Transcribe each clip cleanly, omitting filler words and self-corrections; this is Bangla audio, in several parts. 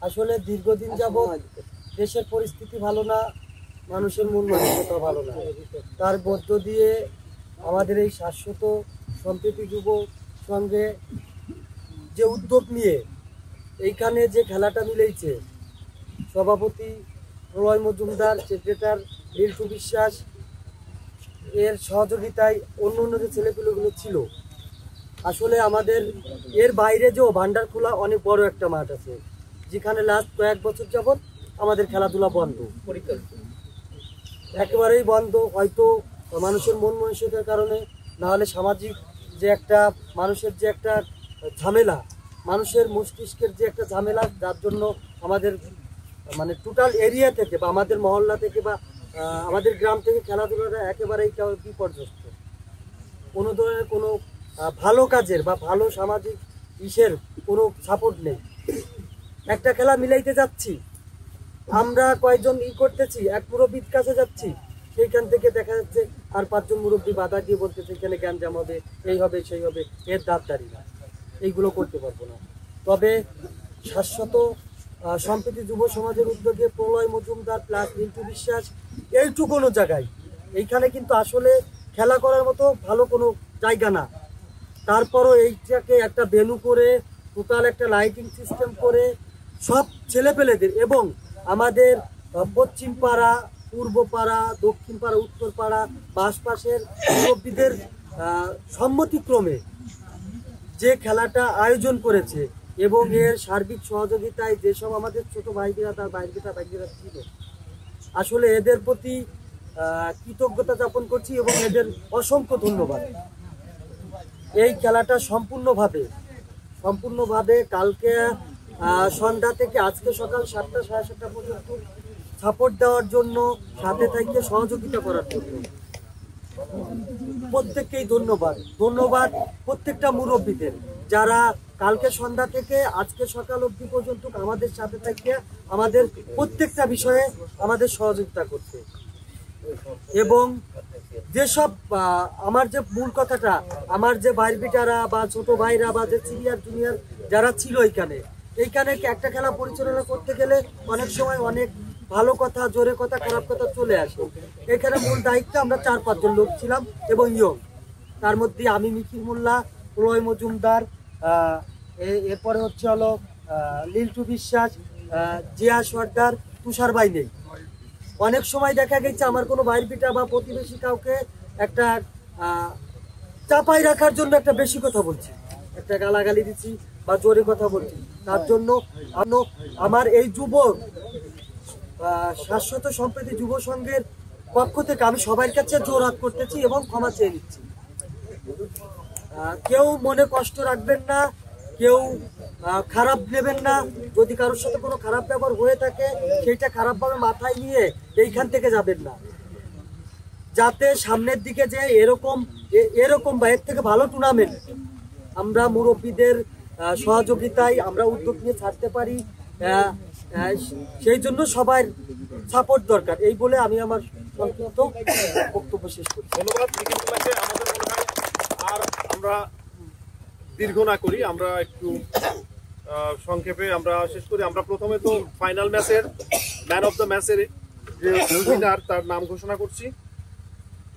আসলে দীর্ঘদিন যাবৎ দেশের পরিস্থিতি ভালো না, মানুষের মন মানসিকতা ভালো না। তার মধ্য দিয়ে আমাদের এই শাশ্বত সম্প্রীতি যুব সঙ্গে যে উদ্যোগ নিয়ে এইখানে যে খেলাটা মিলেছে, সভাপতি প্রলয় মজুমদার, সেক্রেটারি রিল্টু বিশ্বাস এর সহযোগিতায় অন্য অন্য যে ছেলেগুলো ছিল। আসলে আমাদের এর বাইরে যে ভান্ডারখোলা অনেক বড় একটা মাঠ আছে, যেখানে লাস্ট কয়েক বছর যাবৎ আমাদের খেলাধুলা বন্ধ, একেবারেই বন্ধ। হয়তো মানুষের মন মানসিকতার কারণে, না হলে সামাজিক যে একটা মানুষের যে একটা ঝামেলা, মানুষের মস্তিষ্কের যে একটা ঝামেলা, যার জন্য আমাদের মানে টোটাল এরিয়া থেকে বা আমাদের মহল্লা থেকে বা আমাদের গ্রাম থেকে খেলাধুলাটা একেবারেই বিপর্যস্ত। কোনো ধরনের কোনো ভালো কাজের বা ভালো সামাজিক ইসের কোনো সাপোর্ট নেই। একটা খেলা মিলাইতে যাচ্ছি, আমরা কয়েকজন করতেছি, এক মুরব্বীর কাছে যাচ্ছি, সেইখান থেকে দেখা যাচ্ছে আর 5 জন মুরব্বী বাধা দিয়ে বলতেছে এখানে গ্যাঞ্জাম হবে, এই হবে সেই হবে, এর দাঁতদারি না, এইগুলো করতে পারবো না। তবে শাশ্বত সম্প্রীতি যুব সমাজের উদ্যোগে প্রলয় মজুমদার প্লাস রিল্টু বিশ্বাস এইটুকুনো জায়গায়, এইখানে কিন্তু আসলে খেলা করার মতো ভালো কোনো জায়গা না। তারপরও এইটাকে একটা ভেন্যু করে টোটাল একটা লাইটিং সিস্টেম করে সব ছেলেপেলেদের এবং আমাদের পশ্চিম পাড়া, পূর্ব পাড়া, দক্ষিণ পাড়া, উত্তর পাড়া বা আশপাশের মুরব্বীদের সম্মতিক্রমে যে খেলাটা আয়োজন করেছে এবং এর সার্বিক সহযোগিতায় যেসব আমাদের ছোট ভাইরা তার বাইরেরা ছিল, আসলে এদের প্রতি কৃতজ্ঞতা যাপন করছি এবং এদের অসংখ্য ধন্যবাদ। এই খেলাটা সম্পূর্ণভাবে কালকে সন্ধ্যা থেকে আজকে সকাল 7টা সাড়ে 7টা পর্যন্ত সাপোর্ট দেওয়ার জন্য, সাথে থেকে সহযোগিতা করার জন্য প্রত্যেককেই ধন্যবাদ প্রত্যেকটা মুরব্বীদের, যারা কালকে সন্ধ্যা থেকে আজকে সকাল অবধি পর্যন্ত আমাদের সাথে থেকে আমাদের প্রত্যেকটা বিষয়ে আমাদের সহযোগিতা করছে। এবং যেসব আমার যে মূল কথাটা, আমার যে ভাইবিটারা বা ছোট ভাইরা বা যে সিনিয়র জুনিয়র যারা ছিল এইখানে একটা খেলা পরিচালনা করতে গেলে অনেক সময় অনেক ভালো কথা, জোরে কথা, খারাপ কথা চলে আসে। এখানে মূল দায়িত্ব আমরা 4-5 জন লোক ছিলাম এবং ইয়ং, তার মধ্যে আমি মিকির মোল্লা, প্রলয় মজুমদার, এরপরে হচ্ছে হলো রিল্টু বিশ্বাস, জিয়া সর্দার, তুষার ভাই নেই। অনেক সময় দেখা গেছে আমার কোনো ভাইবিটা বা প্রতিবেশী কাউকে একটা চাপাই রাখার জন্য একটা বেশি কথা বলছি, একটা গালাগালি দিচ্ছি বা জোরে কথা বলছি, তার জন্য আমার এই শাশ্বত সম্প্রীতি যুব সংঘের পক্ষ থেকে আমি সবার কাছে জোরহাত করতেছি এবং ক্ষমা চেয়ে নিচ্ছি। কেউ মনে কষ্ট রাখবেন না, কেউ খারাপ নেবেন না। যদি কারোর সাথে কোনো খারাপ ব্যবহার হয়ে থাকে সেইটা খারাপভাবে মাথায় নিয়ে এইখান থেকে যাবেন না, যাতে সামনের দিকে যে এরকম বা এর থেকে ভালো টুর্নামেন্ট আমরা মুরব্বীদের সহযোগিতায় আমরা উদ্যোগ নিয়ে ছাড়তে পারি। সেই জন্য সবার সাপোর্ট দরকার, এই বলে আমি আমার সংক্ষিপ্ত বক্তব্য শেষ করছি। ধন্যবাদ। আর আমরা দীর্ঘ না করি, আমরা একটু সংক্ষেপে আমরা শেষ করি। আমরা প্রথমে তো ফাইনাল ম্যাচের ম্যান অফ দ্য ম্যাচের যে উইনার তার নাম ঘোষণা করছি।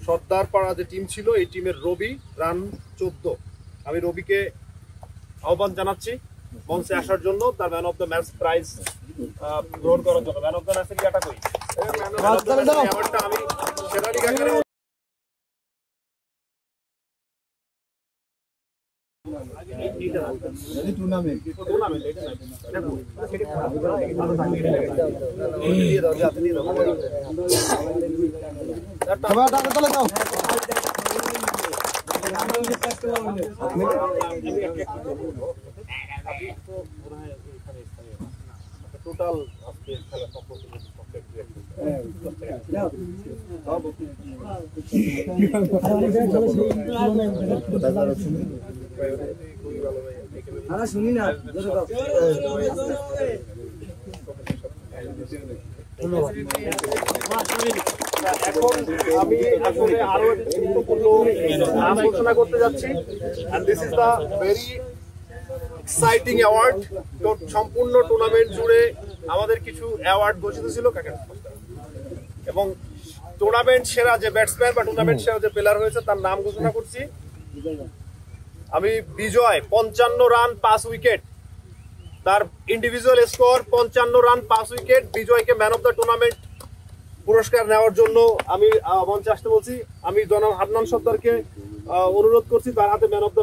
সর্দার পাড়া যে টিম ছিল, এই টিমের রবি, রান 14। আমি রবিকে আহ্বান জানাচ্ছি মঞ্চে আসার জন্য, তার man of the match prize গ্রহণ করার জন্য। ম্যান অফ দ্য ম্যাচের ইয়াটা কই, অ্যাওয়ার্ডটা আমি সেরারি কাকারে টোটাল আজকে খেলা শুনি না। ধন্যবাদ। এখন আমি আসলে আরো গুরুত্বপূর্ণ নাম ঘোষণা করতে যাচ্ছি, and this is the very exciting award. সম্পূর্ণ টুর্নামেন্ট জুড়ে আমাদের কিছু অ্যাওয়ার্ড ঘোষিত ছিল এবং টুর্নামেন্ট সেরা যে ব্যাটসম্যান বা টুর্নামেন্ট সেরা যে প্লেয়ার হয়েছে তার নাম ঘোষণা করছি। আমি বিজয় 55 রান 5 উইকেট, তার ইন্ডিভিজুয়াল স্কোর 55 রান 5 উইকেট। বিজয়কে ম্যান অফ দ্য টুর্নামেন্ট পুরস্কার নেওয়ার জন্য আমি মঞ্চে আসতে বলছি। আমি জনাব হান্নান সর্দারকে অনুরোধ করছি তার হাতে ম্যান অফ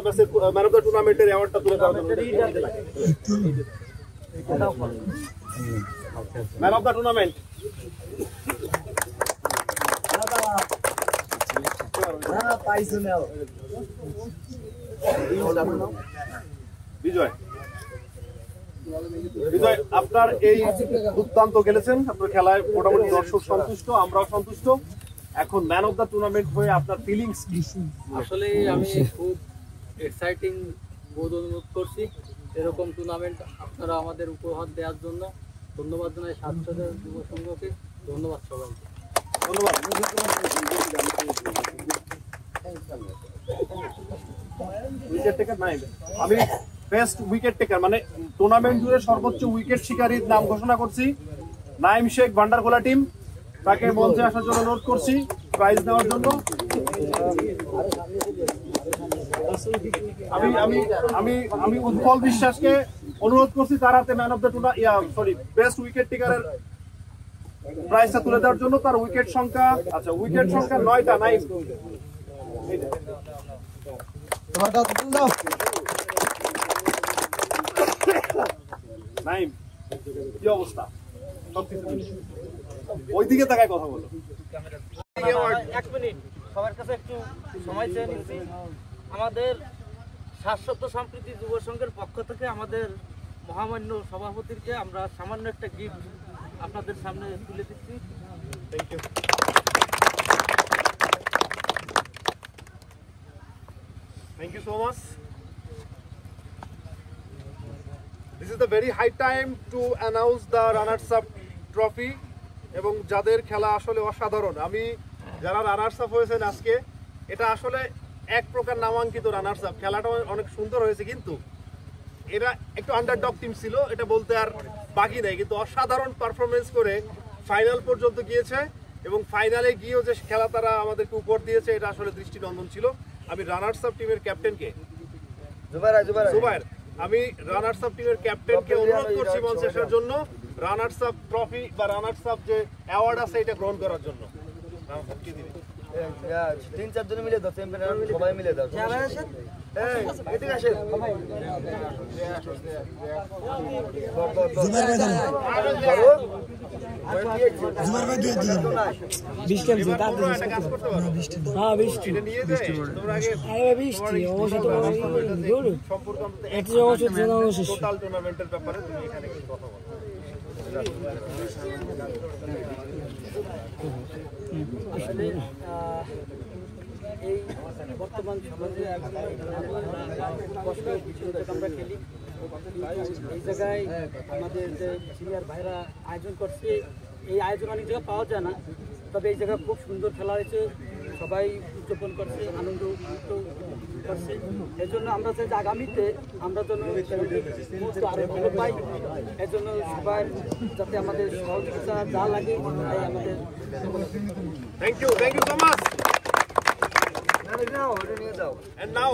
দ্য টুর্নামেন্টের অ্যাওয়ার্ডটা তুলে দেওয়ার জন্য। ম্যান অফ দ্য টুর্নামেন্ট বিজয়। বিজয়, আপনার এই দুর্দান্ত খেলেছেন, আপনার খেলায় মোটামুটি দর্শক সন্তুষ্ট, আমরাও সন্তুষ্ট। এখন ম্যান অফ দ্য টুর্নামেন্ট হয়ে আপনার ফিলিংস কি? আসলে আমি খুব এক্সাইটিং বোধ অনুভব করছি। এরকম টুর্নামেন্ট আপনারা আমাদের উপহার দেওয়ার জন্য ধন্যবাদ জানাই স্বাস্থ্যের যুব সংঘকে। ধন্যবাদ সবাইকে। ধন্যবাদ। উইকেট টেকার নাই, আমি বেস্ট উইকেট টেকার মানে টুর্নামেন্ট জুড়ে সর্বোচ্চ উইকেট শিকারীর নাম ঘোষণা করছি। নাইম শেখ ভান্ডারগোলা টিম, তাকে মঞ্চে আসার জন্য অনুরোধ করছি প্রাইজ নেওয়ার জন্য। আমি আমি আমি আমি উৎপল বিশ্বাসকে অনুরোধ করছি তার হাতে man of the best wicket টেকারের প্রাইজটা তুলে দেওয়ার জন্য। তার উইকেট সংখ্যা উইকেট সংখ্যা 9টা। নাইম, নাইম কি অবস্থা? ওইদিকে তাকায় কথা বলো। 1 মিনিট সবার কাছে একটু সময় চেয়ে নিচ্ছি। আমাদের শাশ্বত সম্প্রীতি যুব সংঘের পক্ষ থেকে আমাদের মহামান্য সভাপতিকে আমরা সামান্য একটা গিফট আপনাদের সামনে তুলে দিচ্ছি। Thank you. Thank you so much. This is the very high time to announce the runners up trophy এবং যাদের খেলা আসলে অসাধারণ। আমি যারা রানার্স আপ হয়েছেন আজকে, এটা আসলে এক প্রকার নামাঙ্কিত রানার্স আপ। খেলাটা অনেক সুন্দর হয়েছে, কিন্তু এরা একটু আন্ডারডগ টিম ছিল, এটা বলতে আর বাকি নেই। কিন্তু অসাধারণ পারফরমেন্স করে ফাইনাল পর্যন্ত গিয়েছে এবং ফাইনালে গিয়েও যে খেলা তারা আমাদেরকে উপহার দিয়েছে, এটা আসলে দৃষ্টিনন্দন ছিল। আমি রানার্স আপ টিমের ক্যাপ্টেনকে জুবায়ের, আমি রানার্স আপ টিমের ক্যাপ্টেনকে অনুরোধ করছি মঞ্চে আসার জন্য, রানার্স আপ ট্রফি বা রানার্স আপ যে অ্যাওয়ার্ড আছে এটা গ্রহণ করার জন্য। 3-4 জন মিলে দাও, সবাই মিলে দাও। এদিকে আসেন। টোটাল টুর্নামেন্টের ব্যাপারে তুমি এখানে কিছু কথা বলো। আসলে এই বর্তমান সমাজে আমরা খেলি, এই জায়গায় আমাদের যে সিনিয়র ভাইরা আয়োজন করছে, এই আয়োজন অনেক জায়গায় পাওয়া যায় না, তবে এই জায়গায় খুব সুন্দর খেলা হয়েছে, সবাই উদযাপন করছে, আনন্দ করছে। এই জন্য আমরা চাই যে আগামীতে আমরা যেন আরো ভালো পাই, এই জন্য সবাই যাতে আমাদের সহযোগিতা যা লাগে তাই আমাদের। Thank you so much. And now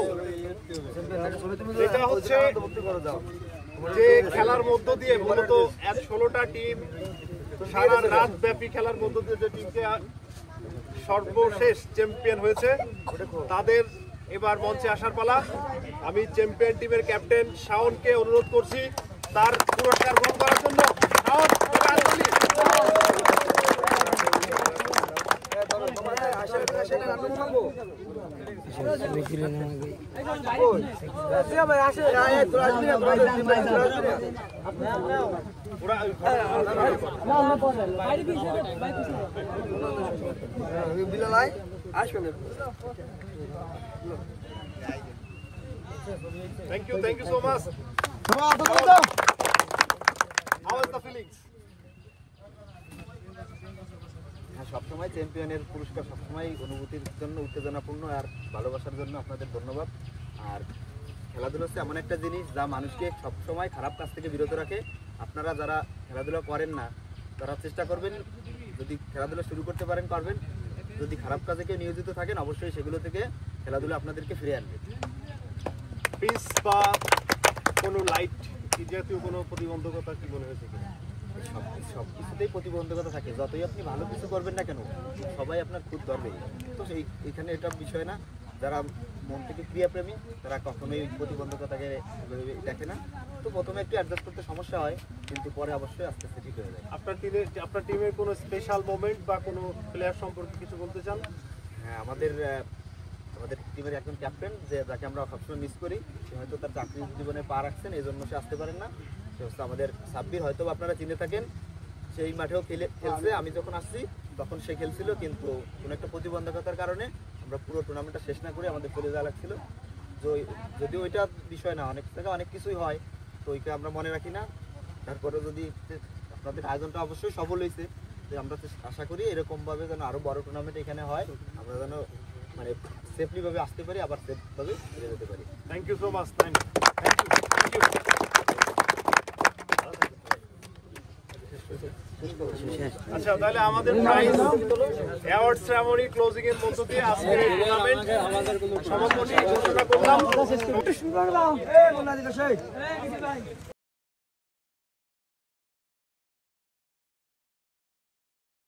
এটা হচ্ছে যে খেলার মধ্য দিয়ে মূলত 16টা টিম সারা রাত ব্যাপী খেলার মধ্য দিয়ে যে টিমকে সর্বশেষ চ্যাম্পিয়ন হয়েছে তাদের এবার মঞ্চে আসার পালা। আমি চ্যাম্পিয়ন টিমের ক্যাপ্টেন শাওনকে অনুরোধ করছি তার পুরস্কার গ্রহণ করার জন্য। Shaon, Thank you so much. How is the feelings? সবসময় চ্যাম্পিয়নের পুরস্কার সবসময় অনুভূতির জন্য উত্তেজনাপূর্ণ আর ভালোবাসার জন্য আপনাদের ধন্যবাদ। আর খেলাধুলা হচ্ছে এমন একটা জিনিস যা মানুষকে সবসময় খারাপ কাজ থেকে বিরত রাখে। আপনারা যারা খেলাধুলা করেন না তারা চেষ্টা করবেন, যদি খেলাধুলা শুরু করতে পারেন করবেন, যদি খারাপ কাজে কেউ নিয়োজিত থাকেন অবশ্যই সেগুলো থেকে খেলাধুলা আপনাদেরকে ফিরে আনবে। পিস বা কোনো লাইট এই জাতীয় কোনো প্রতিবন্ধকতা কি মনে হয়েছে কিনা? সব কিছুতেই প্রতিবন্ধকতা থাকে, যতই আপনি ভালো কিছু করবেন না কেন সবাই আপনার খুদ ধরবে। তো এখানে এটা বিষয় না, যারা মন থেকে ক্রিয়াপ্রেমী তারা কখনোই প্রতিবন্ধকতাকে দেখে না। তো প্রথমে একটু অ্যাডজাস্ট করতে সমস্যা হয়, কিন্তু পরে অবশ্যই আস্তে আস্তে ঠিক হয়ে যায়। আপনার টিমের কোনো স্পেশাল মোমেন্ট বা কোনো প্লেয়ার সম্পর্কে কিছু বলতে চান? হ্যাঁ, আমাদের টিমের একজন ক্যাপ্টেন যাকে আমরা সবসময় মিস করি, সে হয়তো তার চাকরি জীবনে পা রাখছেন, এই জন্য সে আসতে পারেন না। সে হচ্ছে আমাদের সাব্বির, হয়তো আপনারা চিনে থাকেন, সেই মাঠেও খেলছে। আমি যখন আসছি তখন সে খেলছিল, কিন্তু কোনো একটা প্রতিবন্ধকতার কারণে আমরা পুরো টুর্নামেন্টটা শেষ না করে আমাদের চলে যাওয়া লাগছিল। যদিও ওইটা বিষয় না, অনেক জায়গায় অনেক কিছুই হয়, তো ওইটা আমরা মনে রাখি না। তারপরে যদি আপনাদের আয়োজনটা অবশ্যই সফল হয়েছে, তো আমরা আশা করি এরকমভাবে যেন আরও বড় টুর্নামেন্ট এখানে হয়, আমরা যেন মানে সেফলিভাবে আসতে পারি, আবার সেফভাবে ফিরে যেতে পারি। Thank you so much. Thank you. আচ্ছা, তাহলে আমাদের প্রাইজ অ্যাওয়ার্ড সেরেমনি ক্লোজিং এর মধ্য দিয়ে আজকের এই টুর্নামেন্ট সমাপনী ঘোষণা করলাম।